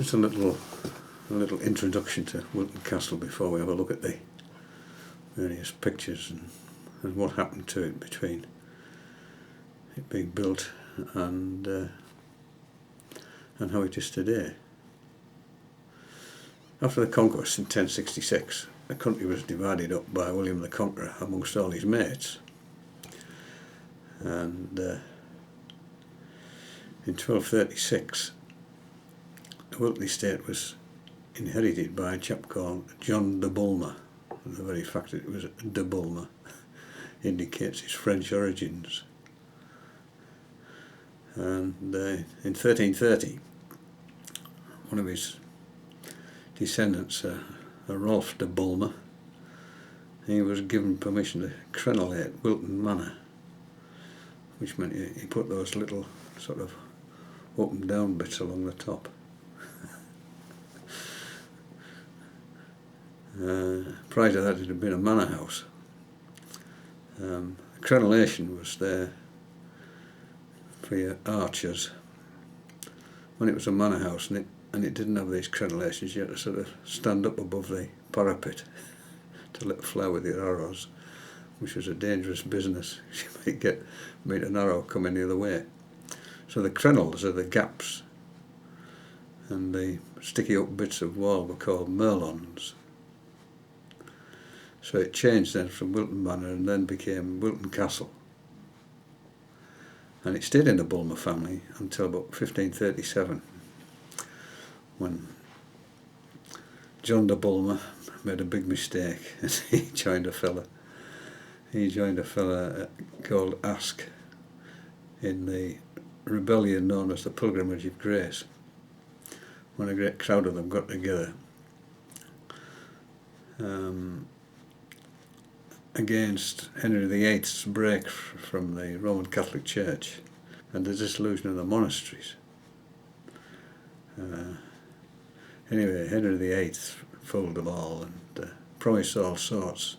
Just a little introduction to Wilton Castle before we have a look at the various pictures and what happened to it between it being built and how it is today. After the conquest in 1066, the country was divided up by William the Conqueror amongst all his mates, and in 1236 the Wilton estate was inherited by a chap called John de Bulmer. The very fact that it was de Bulmer indicates his French origins. And in 1330, one of his descendants, Rolf de Bulmer, he was given permission to crenellate Wilton Manor, which meant he put those little sort of up and down bits along the top. Prior to that, it had been a manor house. Crenellation was there for your archers. When it was a manor house and it didn't have these crenellations, you had to sort of stand up above the parapet to let fly with your arrows, which was a dangerous business. You might meet an arrow coming the other way. So the crenels are the gaps, and the sticky up bits of wall were called merlons. So it changed then from Wilton Manor and then became Wilton Castle. And it stayed in the Bulmer family until about 1537, when John de Bulmer made a big mistake and he joined a fella called Aske in the rebellion known as the Pilgrimage of Grace, when a great crowd of them got together against Henry VIII's break from the Roman Catholic Church and the dissolution of the monasteries. Anyway, Henry VIII fooled them all and promised all sorts.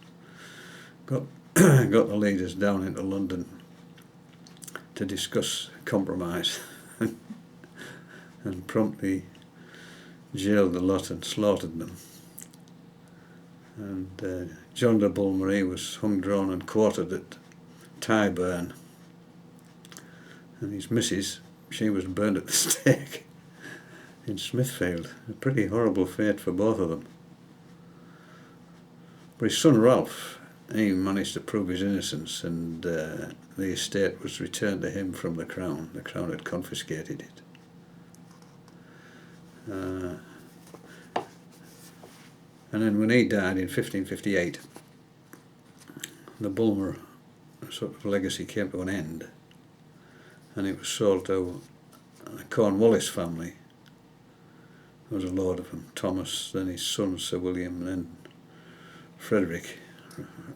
Got the leaders down into London to discuss compromise and promptly jailed the lot and slaughtered them. And John de Bulmer was hung, drawn and quartered at Tyburn, and his missus, she was burnt at the stake in Smithfield. A pretty horrible fate for both of them. But his son Ralph, he managed to prove his innocence, and the estate was returned to him from the Crown. The Crown had confiscated it. And then when he died in 1558, the Bulmer sort of legacy came to an end, and it was sold to the Cornwallis family. There was a load of them: Thomas, then his son Sir William, and then Frederick.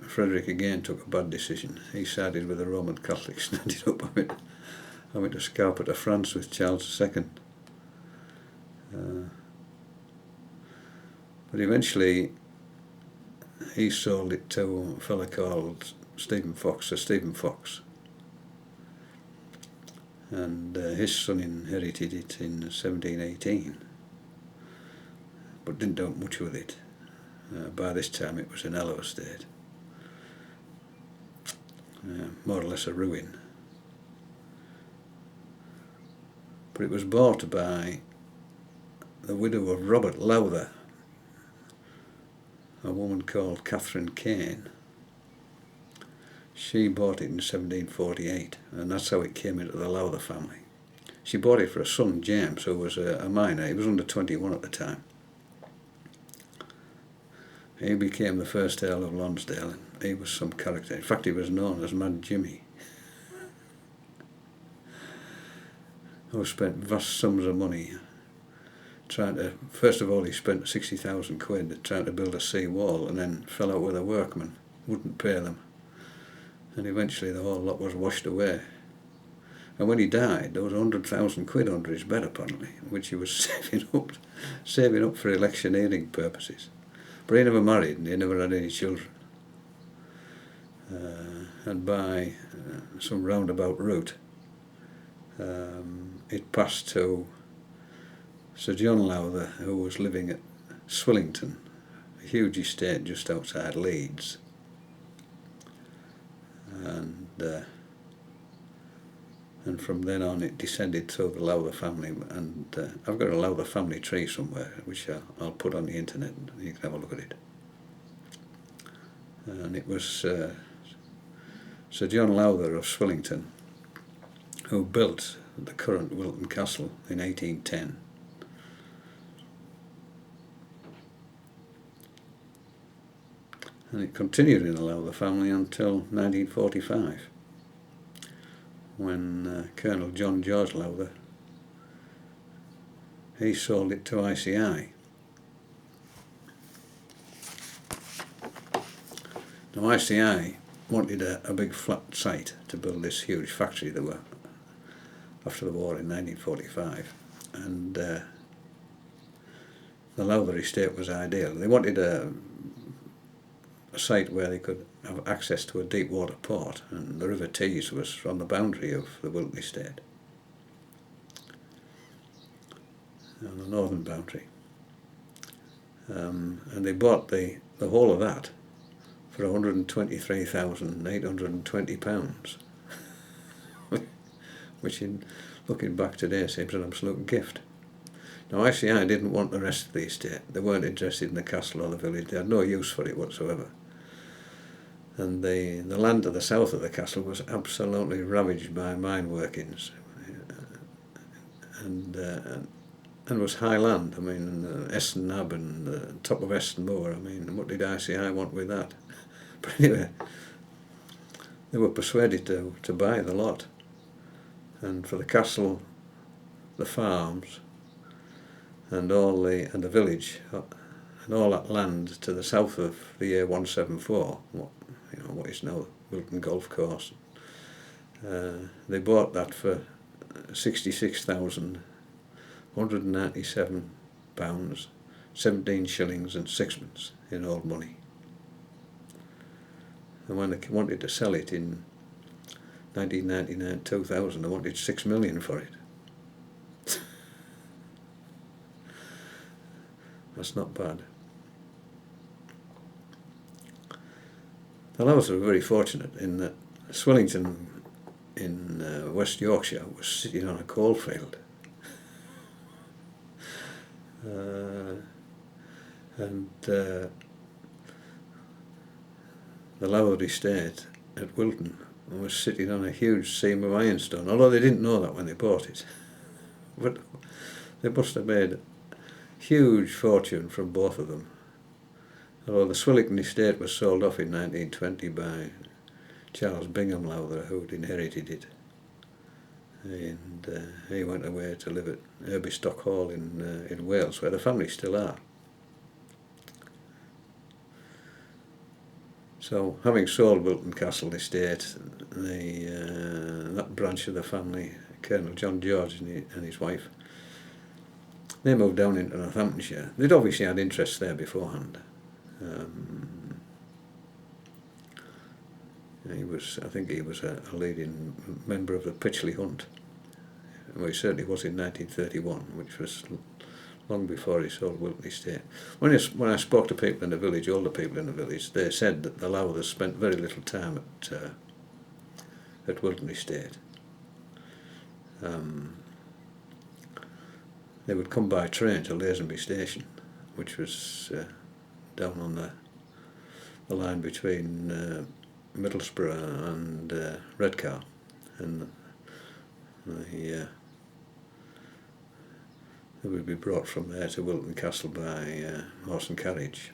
Frederick again took a bad decision. He sided with the Roman Catholics and ended up having to scarper to France with Charles II. But eventually he sold it to a fellow called Stephen Fox, Sir Stephen Fox, and his son inherited it in 1718, but didn't do much with it. By this time it was an Ellow estate, more or less a ruin. But it was bought by the widow of Robert Lowther, a woman called Catherine Kane. She bought it in 1748, and that's how it came into the Lowther family. She bought it for a son, James, who was a minor. He was under 21 at the time. He became the first Earl of Lonsdale, and he was some character. In fact, he was known as Mad Jimmy, who spent vast sums of money first of all he spent 60,000 quid trying to build a sea wall, and then fell out with a workman, wouldn't pay them, and eventually the whole lot was washed away. And when he died, there was 100,000 quid under his bed apparently, which he was saving up for electioneering purposes. But he never married and he never had any children. And by some roundabout route, it passed to Sir John Lowther, who was living at Swillington, a huge estate just outside Leeds, and from then on it descended through the Lowther family, and I've got a Lowther family tree somewhere which I'll put on the internet and you can have a look at it. And it was Sir John Lowther of Swillington who built the current Wilton Castle in 1810. And it continued in the Lowther family until 1945, when Colonel John George Lowther, he sold it to ICI. Now ICI wanted a big flat site to build this huge factory they were after the war in 1945, and the Lowther estate was ideal. They wanted a site where they could have access to a deep water port, and the River Tees was on the boundary of the Wilton estate, on the northern boundary, and they bought the whole of that for £123,820, which in looking back today seems an absolute gift. Now ICI didn't want the rest of the estate. They weren't interested in the castle or the village. They had no use for it whatsoever. And the land to the south of the castle was absolutely ravaged by mine workings, and was high land. I mean, Eston Nab and the top of Eston Moor. I mean, what did ICI want with that? But anyway, they were persuaded to buy the lot, and for the castle, the farms, and the village, and all that land to the south of the A174, what is now Wilton Golf Course. They bought that for £66,197, 17 shillings and sixpence in old money. And when they wanted to sell it in 1999-2000, they wanted £6 million for it. That's not bad. The Lowthers were very fortunate in that Swillington in West Yorkshire was sitting on a coalfield. And the Lowther estate at Wilton was sitting on a huge seam of ironstone, although they didn't know that when they bought it. But they must have made a huge fortune from both of them. Although the Swillington estate was sold off in 1920 by Charles Bingham Lowther, who'd inherited it, and he went away to live at Irbystock Hall in Wales, where the family still are. So, having sold Wilton Castle estate, that branch of the family, Colonel John George and his wife, they moved down into Northamptonshire. They'd obviously had interests there beforehand. I think he was a leading member of the Pytchley Hunt. Well, he certainly was in 1931, which was long before he sold Wilton estate. When I spoke to people in the village, older people in the village, they said that the Lowthers spent very little time at Wilton estate. They would come by train to Lazenby station, which was down on the line between Middlesbrough and Redcar, and they would be brought from there to Wilton Castle by horse and carriage.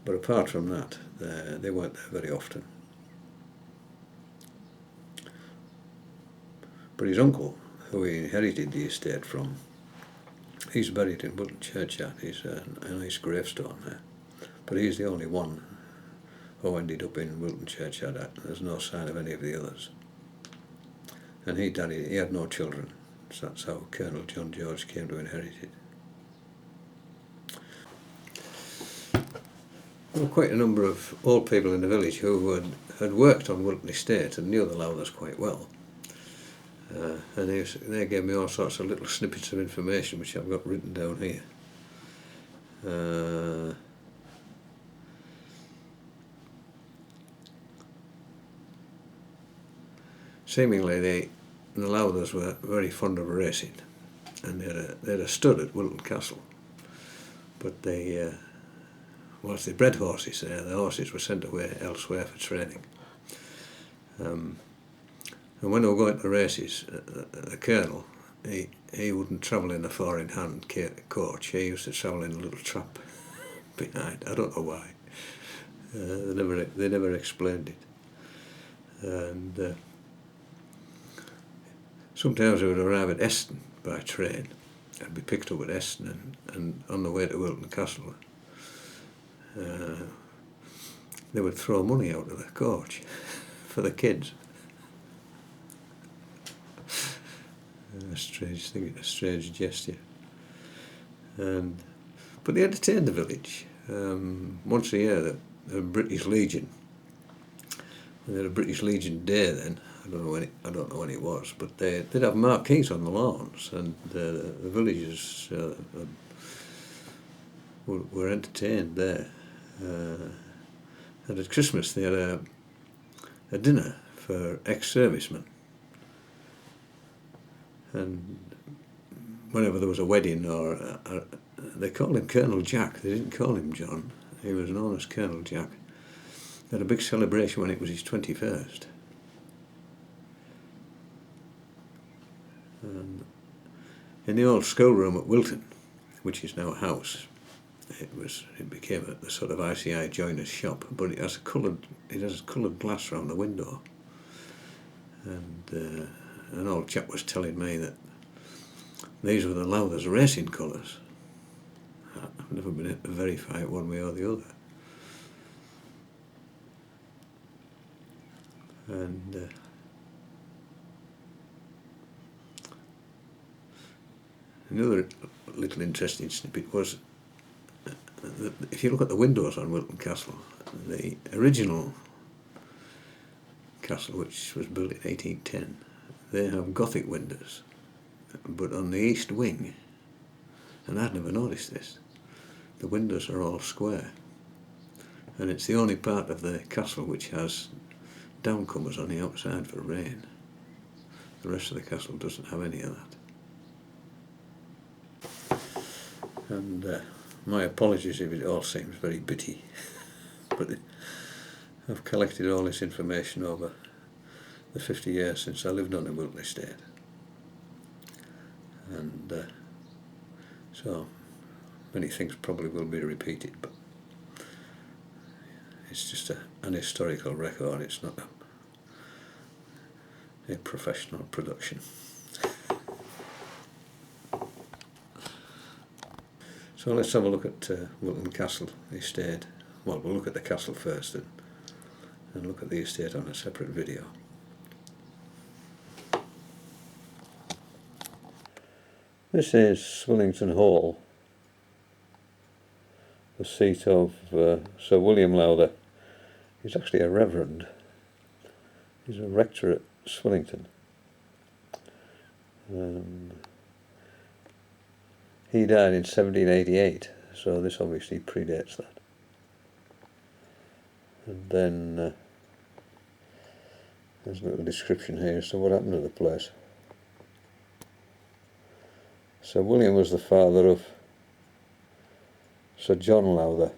But apart from that, they weren't there very often. But his uncle, who he inherited the estate from, he's buried in Wilton churchyard. He's a nice gravestone there. But he's the only one who ended up in Wilton churchyard. There's no sign of any of the others. And he had no children, so that's how Colonel John George came to inherit it. There were quite a number of old people in the village who had worked on Wilton estate and knew the Lowthers quite well. And they gave me all sorts of little snippets of information which I've got written down here. Seemingly the Lowthers were very fond of racing, and they had a stud at Wilton Castle, but whilst they bred horses there, the horses were sent away elsewhere for training. And when they were going to races, the colonel, he wouldn't travel in a four-in-hand coach. He used to travel in a little trap behind. I don't know why. They never explained it. And sometimes they would arrive at Eston by train. I'd be picked up at Eston, and on the way to Wilton Castle, they would throw money out of the coach for the kids. A strange thing, a strange gesture. But they entertained the village. Once a year, the British Legion. They had a British Legion Day then. I don't know when it was, but they'd have marquees on the lawns, and the villagers were entertained there. And at Christmas they had a dinner for ex-servicemen. And whenever there was a wedding or they called him Colonel Jack. They didn't call him John. He was known as Colonel Jack. They had a big celebration when it was his 21st. And in the old schoolroom at Wilton, which is now a house, it became a sort of ICI joiner's shop, but it has coloured glass around the window. And an old chap was telling me that these were the Lowther's racing colours. I've never been able to verify it one way or the other. And another little interesting snippet was that if you look at the windows on Wilton Castle, the original castle, which was built in 1810, they have Gothic windows, but on the east wing, and I'd never noticed this, the windows are all square, and it's the only part of the castle which has downcomers on the outside for rain. The rest of the castle doesn't have any of that. And my apologies if it all seems very bitty, but I've collected all this information over the 50 years since I lived on the Wilton estate, and so many things probably will be repeated, but it's just an historical record. It's not a professional production. So let's have a look at Wilton Castle estate. Well, we'll look at the castle first and look at the estate on a separate video. This is Swillington Hall, the seat of Sir William Lowther. He's actually a reverend. He's a rector at Swillington. He died in 1788, so this obviously predates that. And then there's a little description here as to what happened to the place. Sir William was the father of Sir John Lowther,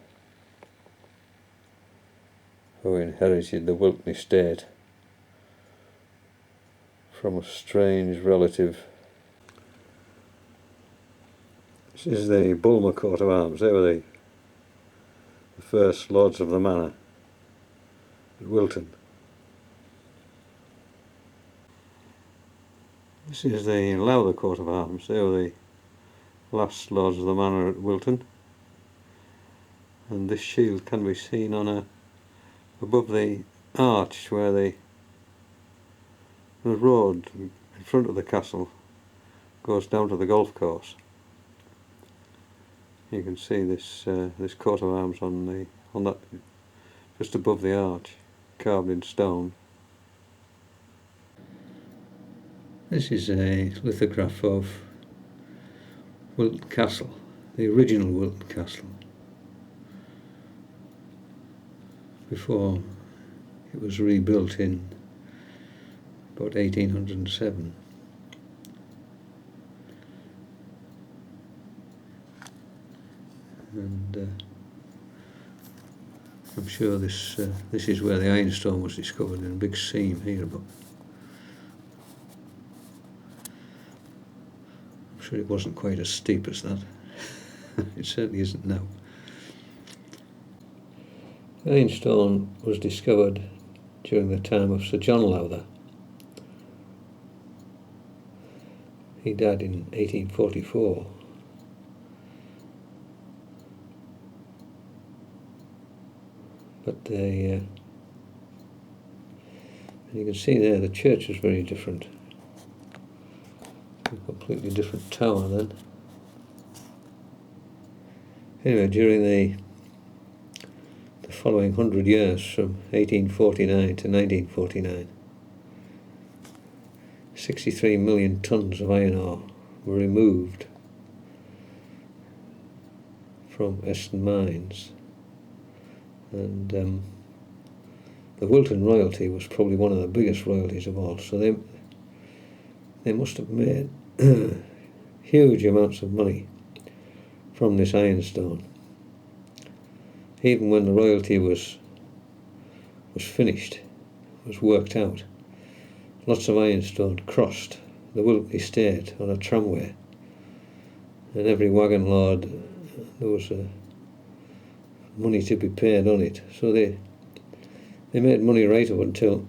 who inherited the Wilton estate from a strange relative. This is the Bulmer coat of arms. They were the first lords of the manor at Wilton. This is the Lowther coat of arms. They were the last lords of the manor at Wilton. And this shield can be seen on above the arch where the road in front of the castle goes down to the golf course. You can see this coat of arms on that just above the arch, carved in stone. This is a lithograph of Wilton Castle, the original Wilton Castle, before it was rebuilt in about 1807. And I'm sure this is where the ironstone was discovered, in a big seam here, but I'm sure it wasn't quite as steep as that. It certainly isn't now. Ironstone was discovered during the time of Sir John Lowther. He died in 1844. But and you can see there the church was very different. A completely different tower then. Anyway, during the following 100 years, from 1849 to 1949, 63 million tonnes of iron ore were removed from Eston mines. And the Wilton royalty was probably one of the biggest royalties of all, so they must have made huge amounts of money from this ironstone. Even when the royalty was finished, was worked out, lots of ironstone crossed the Wilton estate on a tramway, and every wagon load there was money to be paid on it. So they made money right up until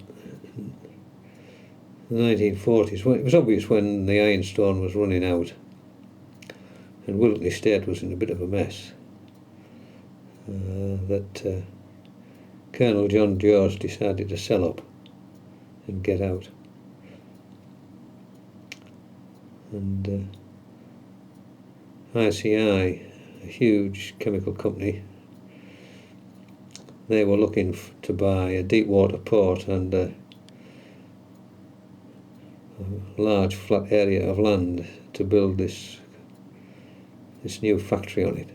the 1940s. Well, it was obvious when the ironstone was running out and Wilton estate was in a bit of a mess, that Colonel John George decided to sell up and get out. And ICI, a huge chemical company, they were looking to buy a deep water port and a large flat area of land to build this new factory on it.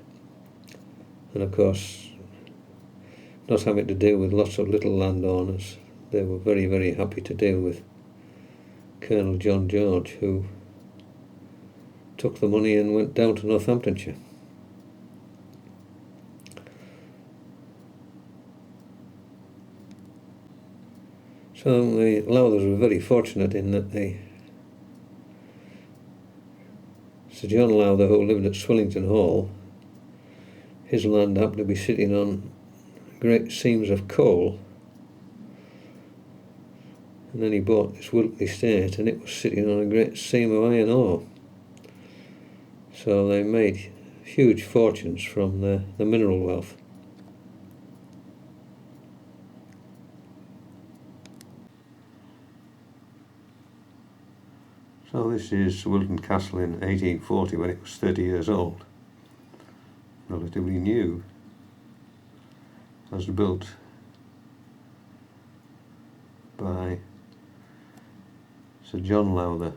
And of course, not having to deal with lots of little landowners, they were very, very happy to deal with Colonel John George, who took the money and went down to Northamptonshire. So the Lowthers were very fortunate in that Sir John Lowther, who lived at Swillington Hall, his land happened to be sitting on great seams of coal, and then he bought this Wilton estate and it was sitting on a great seam of iron ore. So they made huge fortunes from the mineral wealth. So this is Wilton Castle in 1840, when it was 30 years old. Relatively new. It was built by Sir John Lowther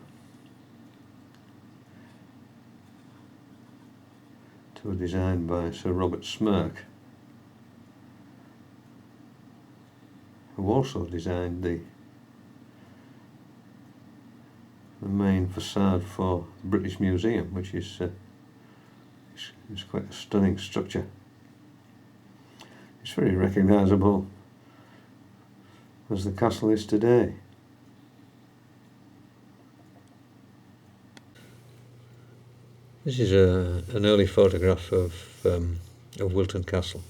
to a design by Sir Robert Smirke, who also designed the main facade for the British Museum, which is quite a stunning structure. It's very recognisable as the castle is today. This is an early photograph of Wilton Castle.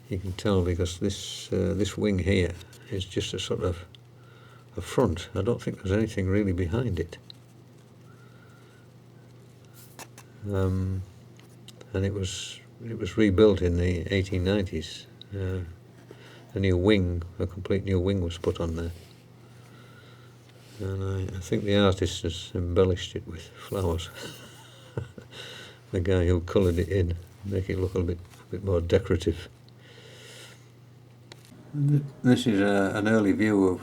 You can tell because this wing here is just a sort of a front. I don't think there's anything really behind it. And it was rebuilt in the 1890s. A complete new wing was put on there. And I think the artist has embellished it with flowers. The guy who coloured it in, make it look a bit more decorative. This is an early view of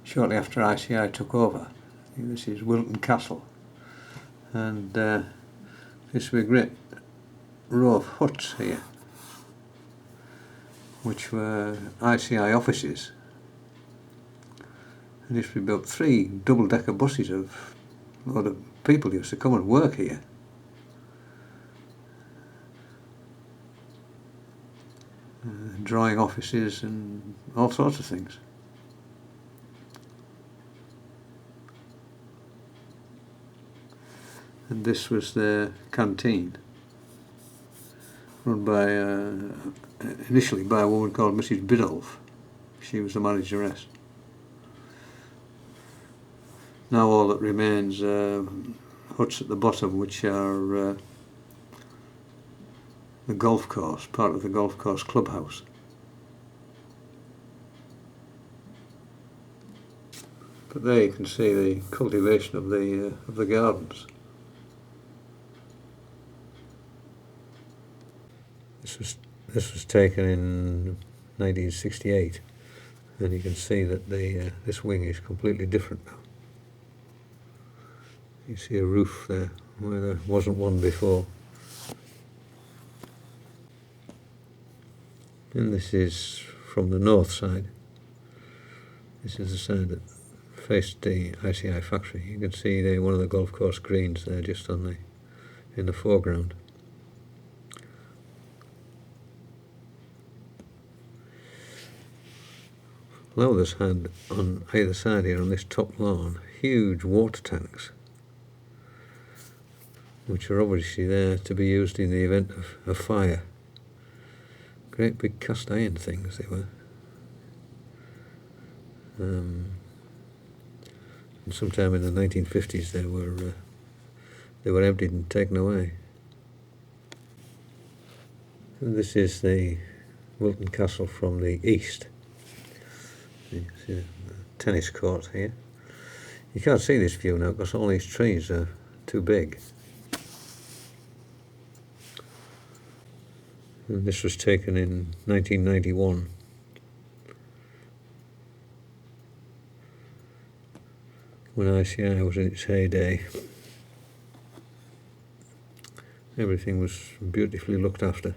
shortly after ICI took over. This is Wilton Castle, and this was a great row of huts here, which were ICI offices. And this we built 3 double-decker buses of a lot of people used to come and work here. Drawing offices and all sorts of things. And this was the canteen, run by initially by a woman called Mrs. Biddulph. She was the manageress. Now all that remains huts at the bottom, which are the golf course, part of the golf course clubhouse. But there you can see the cultivation of the gardens. This was taken in 1968, and you can see that this wing is completely different now. You see a roof there where there wasn't one before. And this is from the north side. This is the side that faced the ICI factory. You can see one of the golf course greens there, just in the foreground. Lowther's had on either side here on this top lawn huge water tanks, which are obviously there to be used in the event of a fire. Great big cast iron things they were. And sometime in the 1950s they were emptied and taken away. And this is the Wilton Castle from the east. You see the tennis court here. You can't see this view now because all these trees are too big. And this was taken in 1991. When ICI was in its heyday. Everything was beautifully looked after.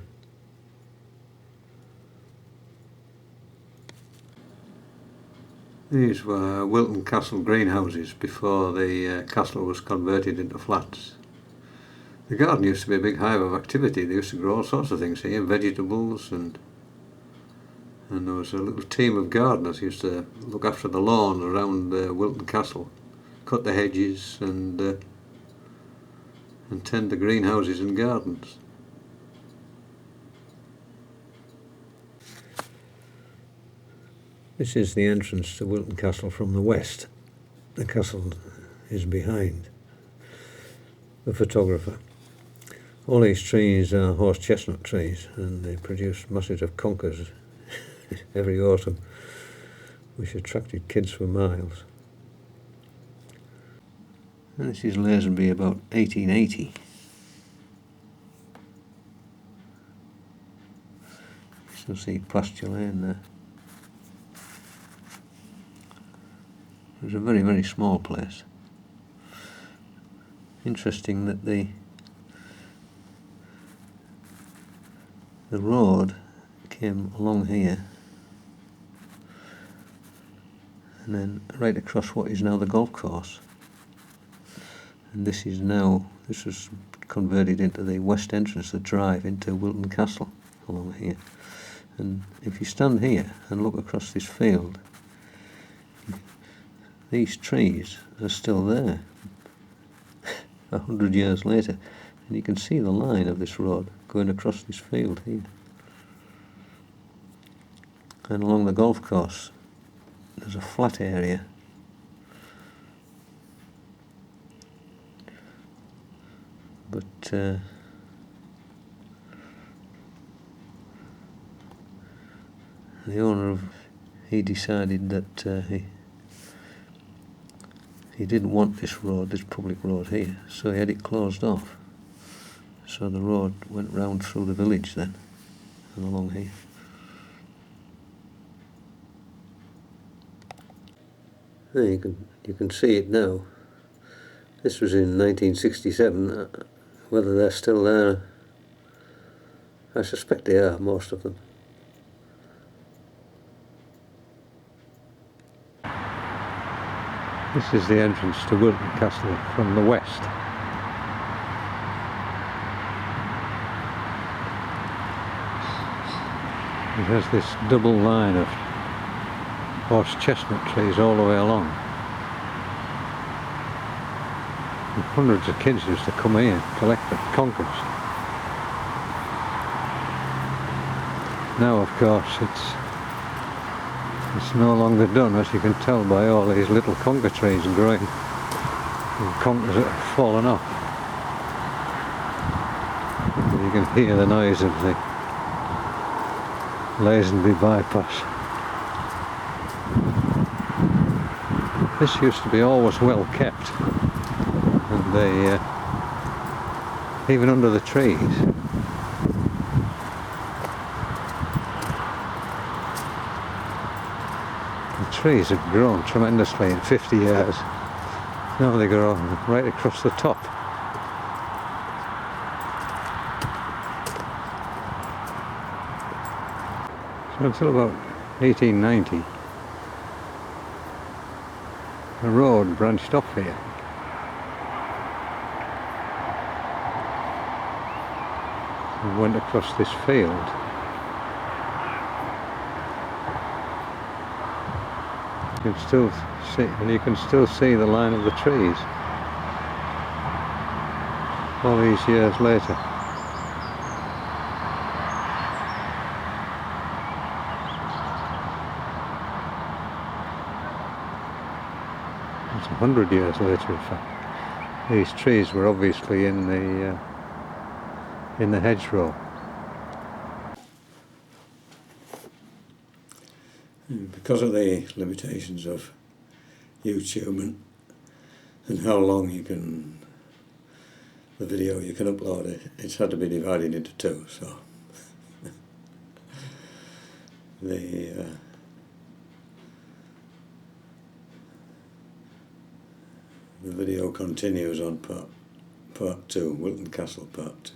These were Wilton Castle greenhouses before the castle was converted into flats. The garden used to be a big hive of activity. They used to grow all sorts of things here, vegetables, and there was a little team of gardeners who used to look after the lawn around Wilton Castle, cut the hedges and tend the greenhouses and gardens. This is the entrance to Wilton Castle from the west. The castle is behind the photographer. All these trees are horse chestnut trees, and they produce masses of conkers every autumn, which attracted kids for miles. And this is Lazenby about 1880. You still see pasture lane there. It was a very, very small place. Interesting that the road came along here and then right across what is now the golf course. And this was converted into the west entrance, the drive into Wilton Castle along here. And if you stand here and look across this field, these trees are still there 100 years later, and you can see the line of this road going across this field here. And along the golf course there's a flat area. But the owner he decided that he didn't want this public road here, so he had it closed off. So the road went round through the village then, and along here. There you can see it now. This was in 1967. Whether they're still there, I suspect they are, most of them. This is the entrance to Wilton Castle from the west. It has this double line of horse chestnut trees all the way along. And hundreds of kids used to come here and collect the conkers. Now, of course, it's no longer done, as you can tell by all these little conker trees growing and conkers that have fallen off. And you can hear the noise of the Lazenby bypass. This used to be always well kept, and they even under the trees. The trees have grown tremendously in 50 years. Now they grow right across the top. So until about 1890, the road branched off here. And went across this field. You can still see, and you can still see the line of the trees all these years later. It's 100 years later, in fact. These trees were obviously in the hedgerow. Because of the limitations of YouTube and how long the video you can upload, it's had to be divided into two. So the video continues on part 2, Wilton Castle part 2.